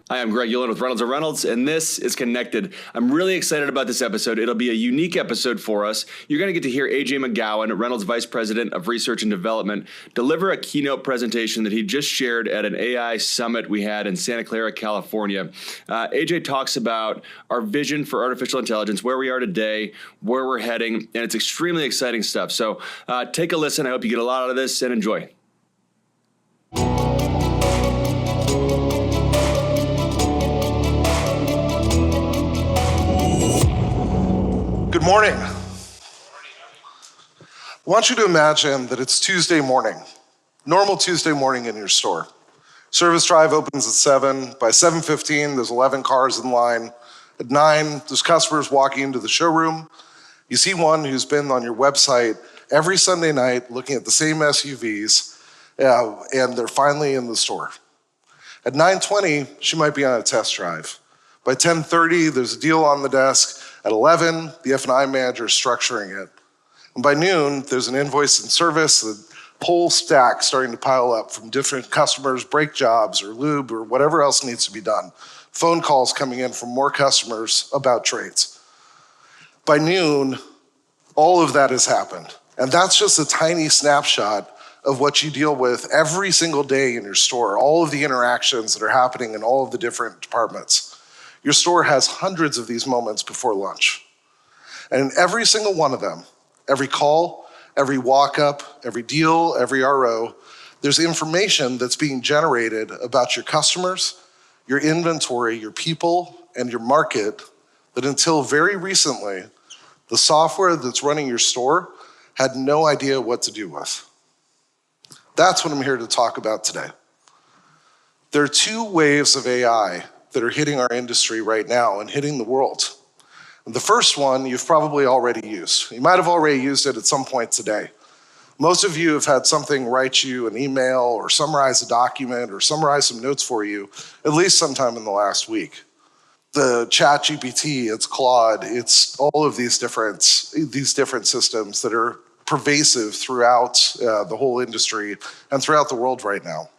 Hi, I'm Greg Ullin with Reynolds, and this is Connected. I'm really excited about this episode. It'll be a unique episode for us. You're going to get to hear AJ McGowan, Reynolds Vice President of Research and Development, deliver a keynote presentation that he just shared at an AI Summit we had in Santa Clara, California. AJ talks about our vision for artificial intelligence, where we are today, where we're heading, and it's extremely exciting stuff. So take a listen. I hope you get a lot out of this and enjoy. Good morning. I want you to imagine that it's Tuesday morning, normal Tuesday morning in your store. Service drive opens at 7. By 7:15, there's 11 cars in line. At 9, there's customers walking into the showroom. You see one who's been on your website every Sunday night looking at the same SUVs, and they're finally in the store. At 9:20, she might be on a test drive. By 10:30, there's a deal on the desk. At 11, the F&I manager is structuring it. And by noon, there's an invoice in service, the whole stack starting to pile up from different customers, brake jobs or lube or whatever else needs to be done. Phone calls coming in from more customers about trades. By noon, all of that has happened. And that's just a tiny snapshot of what you deal with every single day in your store, all of the interactions that are happening in all of the different departments. Your store has hundreds of these moments before lunch. And in every single one of them, every call, every walk-up, every deal, every RO, there's information that's being generated about your customers, your inventory, your people, and your market that until very recently, the software that's running your store had no idea what to do with. That's what I'm here to talk about today. There are two waves of AI that are hitting our industry right now and hitting the world. And the first one you've probably already used. You might have already used it at some point today. Most of you have had something write you an email or summarize a document or summarize some notes for you at least sometime in the last week. The ChatGPT, it's Claude, it's all of these different systems that are pervasive throughout the whole industry and throughout the world right now.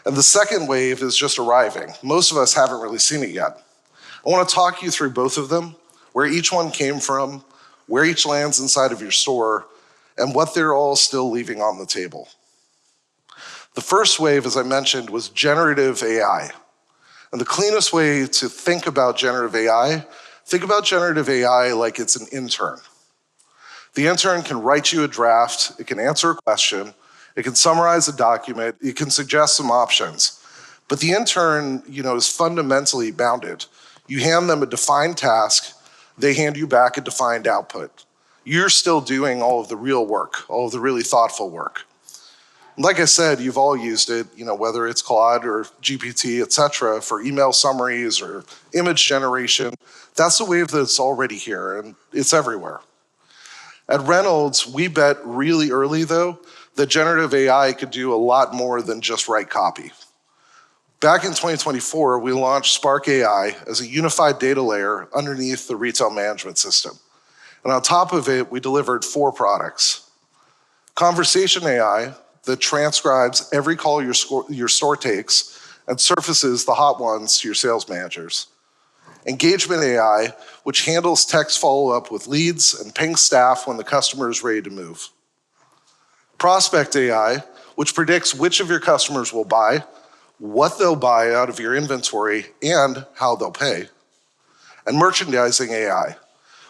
And the second wave is just arriving. Most of us haven't really seen it yet. I want to talk you through both of them, where each one came from, where each lands inside of your store, and what they're all still leaving on the table. The first wave, as I mentioned, was generative AI. And the cleanest way to think about generative AI like it's an intern. The intern can write you a draft, it can answer a question, it can summarize a document, it can suggest some options. But the intern, is fundamentally bounded. You hand them a defined task, they hand you back a defined output. You're still doing all of the real work, all of the really thoughtful work. Like I said, you've all used it, whether it's Claude or GPT, etc., for email summaries or image generation. That's the wave that's already here, and it's everywhere. At Reynolds, we bet really early, though, that generative AI could do a lot more than just write copy. Back in 2024, we launched Spark AI as a unified data layer underneath the retail management system. And on top of it, we delivered 4 products. Conversation AI that transcribes every call your store takes and surfaces the hot ones to your sales managers. Engagement AI, which handles text follow-up with leads and pings staff when the customer is ready to move. Prospect AI, which predicts which of your customers will buy, what they'll buy out of your inventory, and how they'll pay. And Merchandising AI,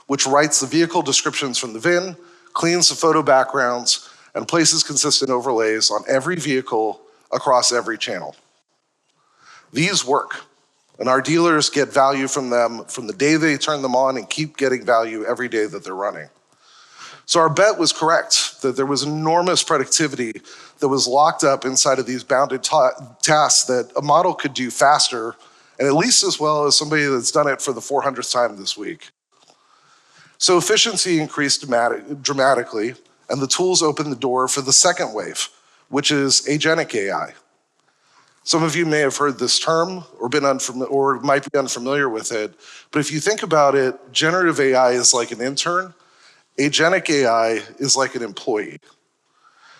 which writes the vehicle descriptions from the VIN, cleans the photo backgrounds, and places consistent overlays on every vehicle across every channel. These work, and our dealers get value from them from the day they turn them on and keep getting value every day that they're running. So our bet was correct, that there was enormous productivity that was locked up inside of these bounded tasks that a model could do faster and at least as well as somebody that's done it for the 400th time this week. So efficiency increased dramatically, and the tools opened the door for the second wave, which is Agentic AI. Some of you may have heard this term or might be unfamiliar with it, but if you think about it, generative AI is like an intern. Agentic AI is like an employee.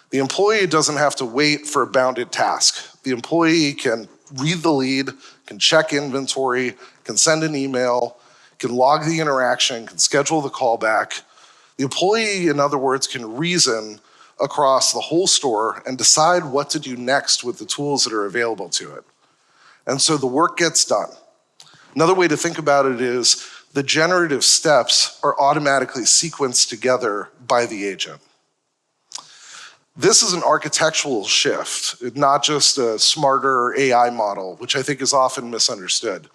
The employee doesn't have to wait for a bounded task. The employee can read the lead, can check inventory, can send an email, can log the interaction, can schedule the callback. The employee, in other words, can reason across the whole store and decide what to do next with the tools that are available to it. And so the work gets done. Another way to think about it is the generative steps are automatically sequenced together by the agent. This is an architectural shift, not just a smarter AI model, which I think is often misunderstood.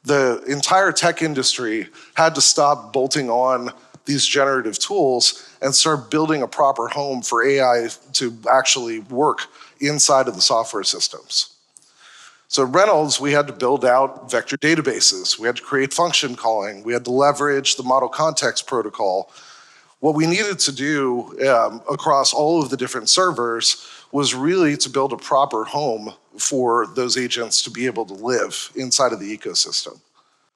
The entire tech industry had to stop bolting on these generative tools and start building a proper home for AI to actually work inside of the software systems. So at Reynolds, we had to build out vector databases. We had to create function calling. We had to leverage the model context protocol. What we needed to do across all of the different servers was really to build a proper home for those agents to be able to live inside of the ecosystem.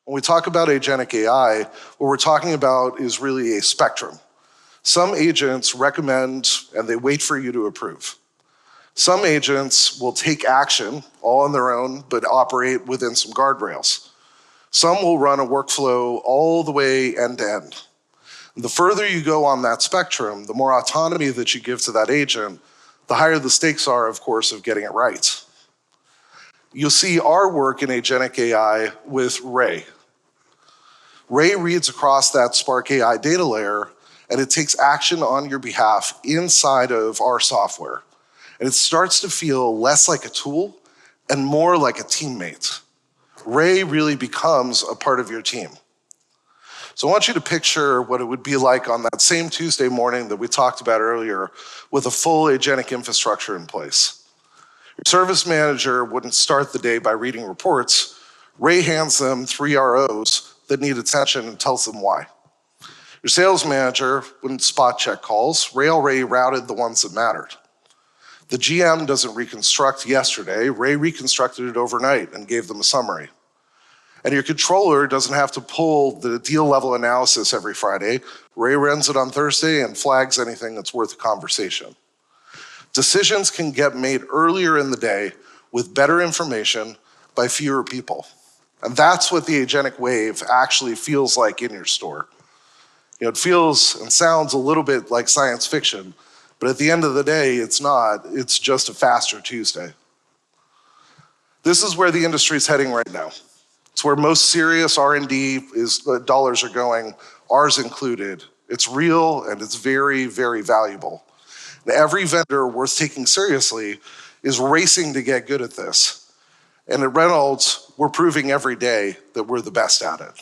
When we talk about agentic AI, what we're talking about is really a spectrum. Some agents recommend and they wait for you to approve. Some agents will take action all on their own, but operate within some guardrails. Some will run a workflow all the way end to end. The further you go on that spectrum, the more autonomy that you give to that agent, the higher the stakes are, of course, of getting it right. You'll see our work in agentic AI with Ray. Ray reads across that Spark AI data layer, and it takes action on your behalf inside of our software. And it starts to feel less like a tool and more like a teammate. Ray really becomes a part of your team. So I want you to picture what it would be like on that same Tuesday morning that we talked about earlier with a full agentic infrastructure in place. Your service manager wouldn't start the day by reading reports. Ray hands them 3 ROs that need attention and tells them why. Your sales manager wouldn't spot check calls. Ray already routed the ones that mattered. The GM doesn't reconstruct yesterday. Ray reconstructed it overnight and gave them a summary. And your controller doesn't have to pull the deal level analysis every Friday. Ray runs it on Thursday and flags anything that's worth a conversation. Decisions can get made earlier in the day with better information by fewer people. And that's what the agentic wave actually feels like in your store. It feels and sounds a little bit like science fiction, but at the end of the day, it's not. It's just a faster Tuesday. This is where the industry is heading right now. It's where most serious R&D dollars are going, ours included. It's real and it's very, very valuable. And every vendor worth taking seriously is racing to get good at this. And at Reynolds, we're proving every day that we're the best at it.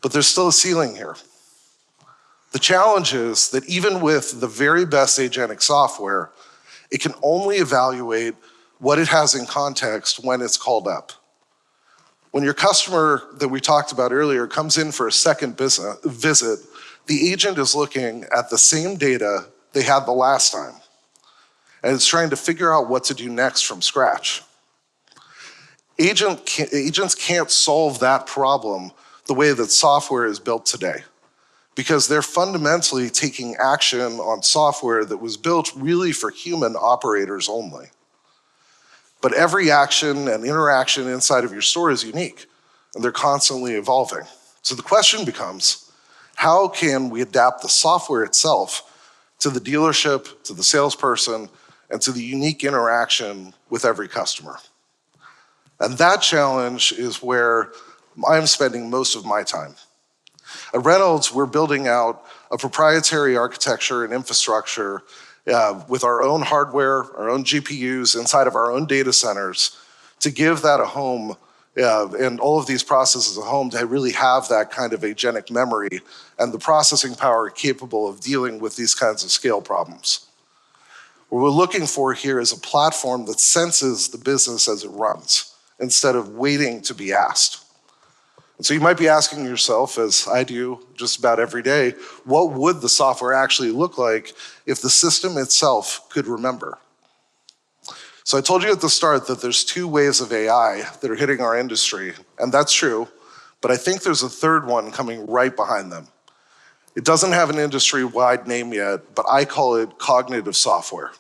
But there's still a ceiling here. The challenge is that even with the very best agentic software, it can only evaluate what it has in context when it's called up. When your customer that we talked about earlier comes in for a second visit, the agent is looking at the same data they had the last time, and it's trying to figure out what to do next from scratch. Agents can't solve that problem the way that software is built today, because they're fundamentally taking action on software that was built really for human operators only. But every action and interaction inside of your store is unique, and they're constantly evolving. So the question becomes, how can we adapt the software itself to the dealership, to the salesperson, and to the unique interaction with every customer? And that challenge is where I'm spending most of my time. At Reynolds, we're building out a proprietary architecture and infrastructure with our own hardware, our own GPUs inside of our own data centers to give that a home and all of these processes a home to really have that kind of agentic memory and the processing power capable of dealing with these kinds of scale problems. What we're looking for here is a platform that senses the business as it runs instead of waiting to be asked. And so you might be asking yourself, as I do just about every day, what would the software actually look like if the system itself could remember? So I told you at the start that there's 2 waves of AI that are hitting our industry, and that's true, but I think there's a third one coming right behind them. It doesn't have an industry-wide name yet, but I call it cognitive software.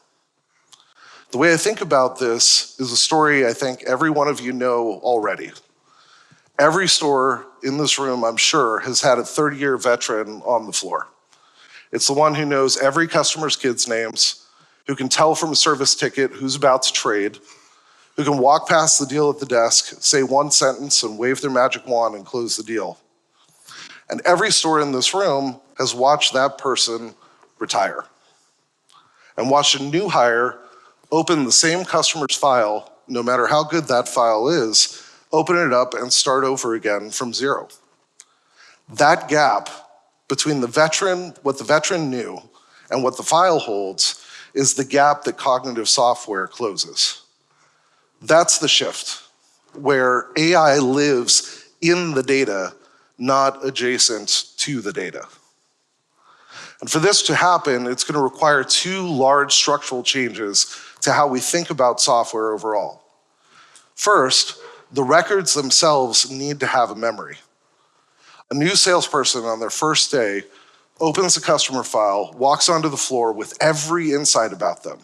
The way I think about this is a story I think every one of you know already. Every store in this room, I'm sure, has had a 30-year veteran on the floor. It's the one who knows every customer's kids' names, who can tell from a service ticket who's about to trade, who can walk past the deal at the desk, say one sentence and wave their magic wand and close the deal. And every store in this room has watched that person retire and watched a new hire open the same customer's file, no matter how good that file is, open it up and start over again from zero. That gap between the veteran, what the veteran knew, and what the file holds is the gap that cognitive software closes. That's the shift, where AI lives in the data, not adjacent to the data. And for this to happen, it's going to require two large structural changes to how we think about software overall. First, the records themselves need to have a memory. A new salesperson on their first day opens the customer file, walks onto the floor with every insight about them,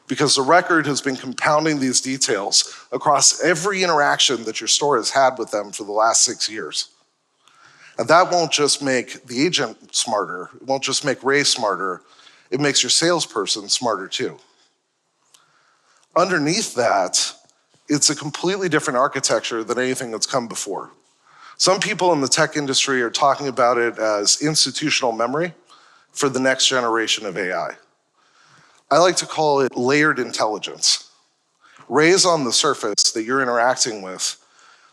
because the record has been compounding these details across every interaction that your store has had with them for the last 6 years. And that won't just make the agent smarter, it won't just make Ray smarter, it makes your salesperson smarter too. Underneath that, it's a completely different architecture than anything that's come before. Some people in the tech industry are talking about it as institutional memory for the next generation of AI. I like to call it layered intelligence. Rays on the surface that you're interacting with,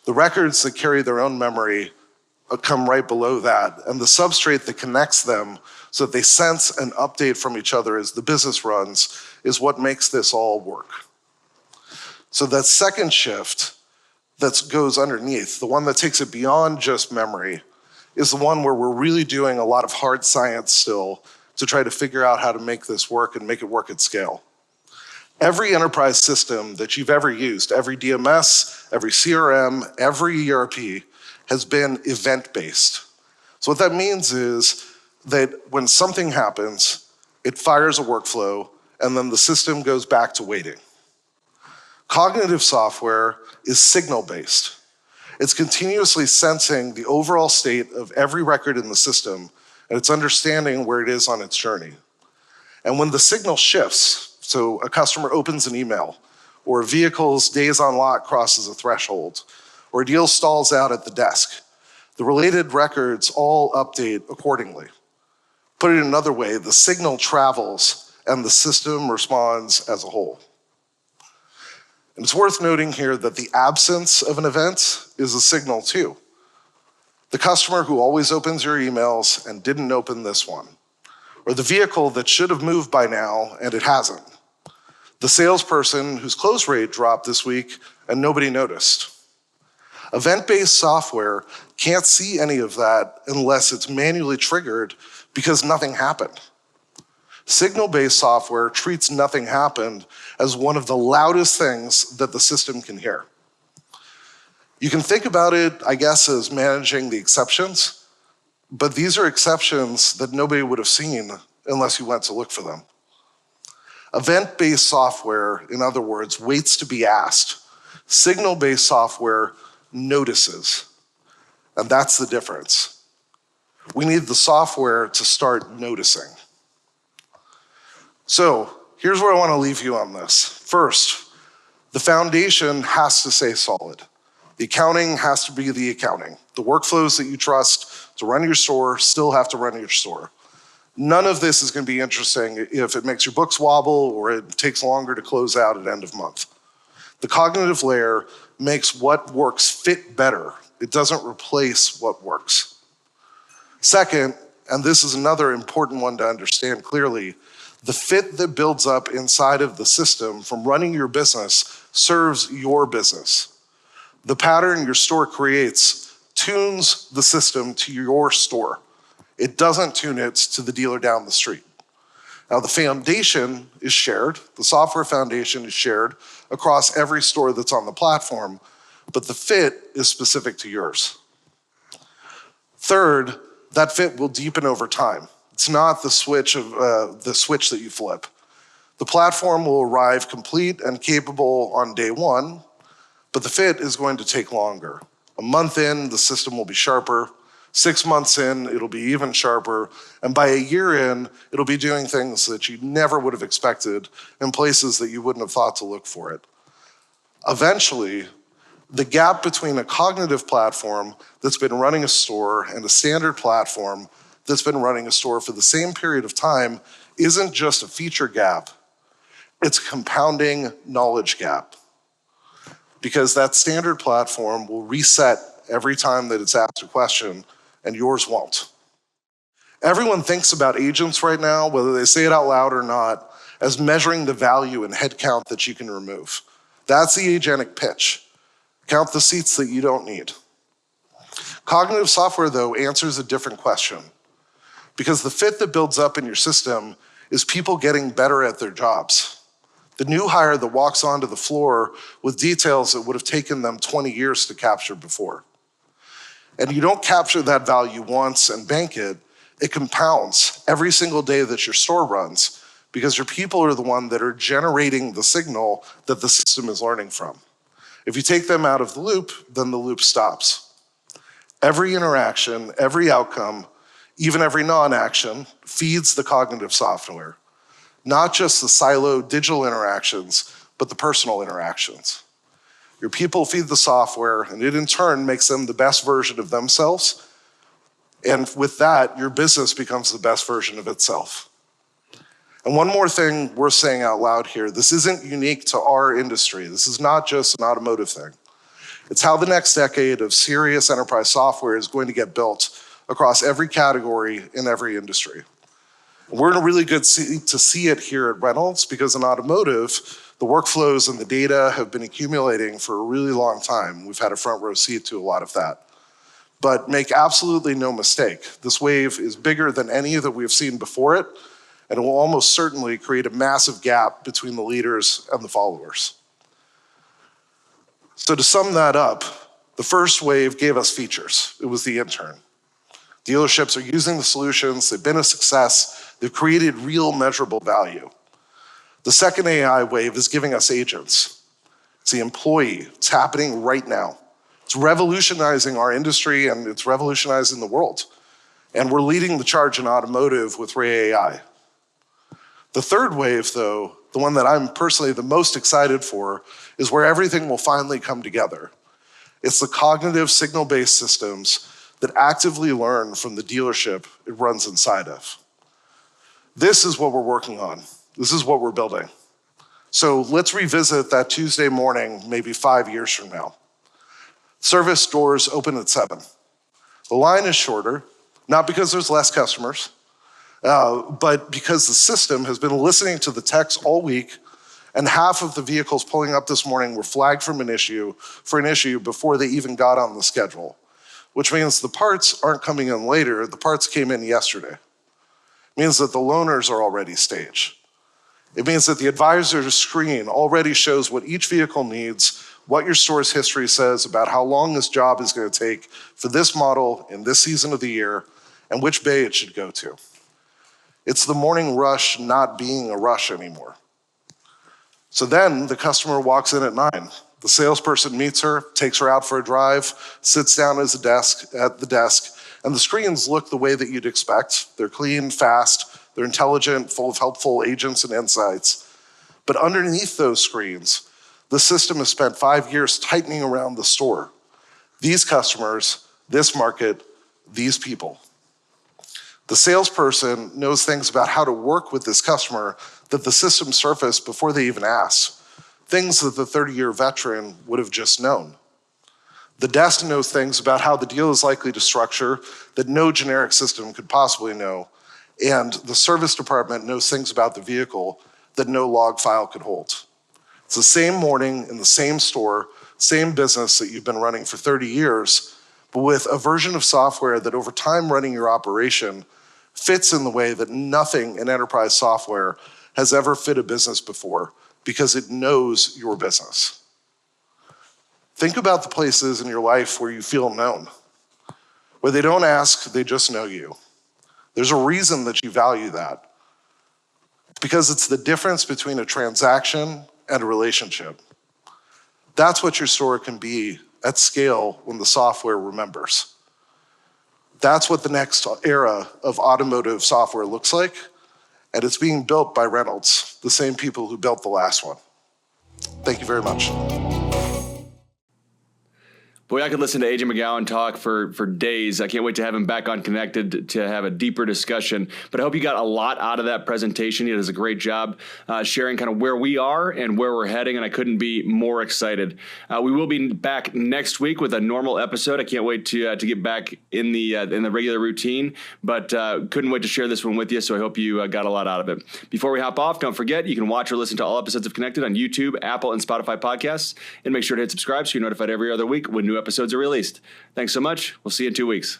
the records that carry their own memory come right below that, and the substrate that connects them so that they sense and update from each other as the business runs is what makes this all work. So that second shift that goes underneath, the one that takes it beyond just memory, is the one where we're really doing a lot of hard science still to try to figure out how to make this work and make it work at scale. Every enterprise system that you've ever used, every DMS, every CRM, every ERP, has been event-based. So what that means is that when something happens, it fires a workflow, and then the system goes back to waiting. Cognitive software is signal-based. It's continuously sensing the overall state of every record in the system, and it's understanding where it is on its journey. And when the signal shifts, so a customer opens an email, or a vehicle's days on lot crosses a threshold, or a deal stalls out at the desk, the related records all update accordingly. Put it another way, the signal travels and the system responds as a whole. And it's worth noting here that the absence of an event is a signal too. The customer who always opens your emails and didn't open this one, or the vehicle that should have moved by now and it hasn't. The salesperson whose close rate dropped this week and nobody noticed. Event-based software can't see any of that unless it's manually triggered because nothing happened. Signal-based software treats nothing happened as one of the loudest things that the system can hear. You can think about it, I guess, as managing the exceptions, but these are exceptions that nobody would have seen unless you went to look for them. Event-based software, in other words, waits to be asked. Signal-based software notices, and that's the difference. We need the software to start noticing. So here's where I want to leave you on this. First, the foundation has to stay solid. The accounting has to be the accounting. The workflows that you trust to run your store still have to run your store. None of this is going to be interesting if it makes your books wobble or it takes longer to close out at end of month. The cognitive layer makes what works fit better. It doesn't replace what works. Second, and this is another important one to understand clearly, the fit that builds up inside of the system from running your business serves your business. The pattern your store creates tunes the system to your store. It doesn't tune it to the dealer down the street. Now the foundation is shared, the software foundation is shared across every store that's on the platform, but the fit is specific to yours. Third, that fit will deepen over time. It's not the switch that you flip. The platform will arrive complete and capable on day one, but the fit is going to take longer. A month in, the system will be sharper. 6 months in, it'll be even sharper. And by a year in, it'll be doing things that you never would have expected in places that you wouldn't have thought to look for it. Eventually, the gap between a cognitive platform that's been running a store and a standard platform that's been running a store for the same period of time isn't just a feature gap, it's a compounding knowledge gap. Because that standard platform will reset every time that it's asked a question, and yours won't. Everyone thinks about agents right now, whether they say it out loud or not, as measuring the value and headcount that you can remove. That's the agentic pitch. Count the seats that you don't need. Cognitive software, though, answers a different question. Because the fit that builds up in your system is people getting better at their jobs. The new hire that walks onto the floor with details that would have taken them 20 years to capture before. And you don't capture that value once and bank it, it compounds every single day that your store runs because your people are the ones that are generating the signal that the system is learning from. If you take them out of the loop, then the loop stops. Every interaction, every outcome, even every non-action feeds the cognitive software. Not just the siloed digital interactions, but the personal interactions. Your people feed the software, and it in turn makes them the best version of themselves. And with that, your business becomes the best version of itself. And one more thing worth saying out loud here, this isn't unique to our industry. This is not just an automotive thing. It's how the next decade of serious enterprise software is going to get built across every category in every industry. We're in a really good seat to see it here at Reynolds because in automotive, the workflows and the data have been accumulating for a really long time. We've had a front row seat to a lot of that. But make absolutely no mistake, this wave is bigger than any that we've seen before it, and it will almost certainly create a massive gap between the leaders and the followers. So to sum that up, the first wave gave us features. It was the intern. Dealerships are using the solutions, they've been a success, they've created real measurable value. The second AI wave is giving us agents. It's the employee, it's happening right now. It's revolutionizing our industry and it's revolutionizing the world. And we're leading the charge in automotive with Ray AI. The third wave though, the one that I'm personally the most excited for, is where everything will finally come together. It's the cognitive signal-based systems that actively learn from the dealership it runs inside of. This is what we're working on. This is what we're building. So let's revisit that Tuesday morning, maybe 5 years from now. Service doors open at 7. The line is shorter, not because there's less customers, but because the system has been listening to the techs all week, and half of the vehicles pulling up this morning were flagged for an issue before they even got on the schedule. Which means the parts aren't coming in later, the parts came in yesterday. It means that the loaners are already staged. It means that the advisor's screen already shows what each vehicle needs, what your store's history says about how long this job is going to take for this model in this season of the year, and which bay it should go to. It's the morning rush not being a rush anymore. So then the customer walks in at 9. The salesperson meets her, takes her out for a drive, sits down at the desk, and the screens look the way that you'd expect. They're clean, fast, they're intelligent, full of helpful agents and insights. But underneath those screens, the system has spent 5 years tightening around the store. These customers, this market, these people. The salesperson knows things about how to work with this customer that the system surfaced before they even asked. Things that the 30-year veteran would have just known. The desk knows things about how the deal is likely to structure that no generic system could possibly know, and the service department knows things about the vehicle that no log file could hold. It's the same morning in the same store, same business that you've been running for 30 years, but with a version of software that over time running your operation fits in the way that nothing in enterprise software has ever fit a business before, because it knows your business. Think about the places in your life where you feel known, where they don't ask, they just know you. There's a reason that you value that. because it's the difference between a transaction and a relationship. That's what your store can be at scale when the software remembers. That's what the next era of automotive software looks like, and it's being built by Reynolds, the same people who built the last one. Thank you very much. Boy, I could listen to AJ McGowan talk for days. I can't wait to have him back on Connected to have a deeper discussion. But I hope you got a lot out of that presentation. He does a great job sharing kind of where we are and where we're heading, and I couldn't be more excited. We will be back next week with a normal episode. I can't wait to get back in the regular routine, but couldn't wait to share this one with you, so I hope you got a lot out of it. Before we hop off, don't forget, you can watch or listen to all episodes of Connected on YouTube, Apple, and Spotify podcasts, and make sure to hit subscribe so you're notified every other week when new episodes are released. Thanks so much. We'll see you in 2 weeks.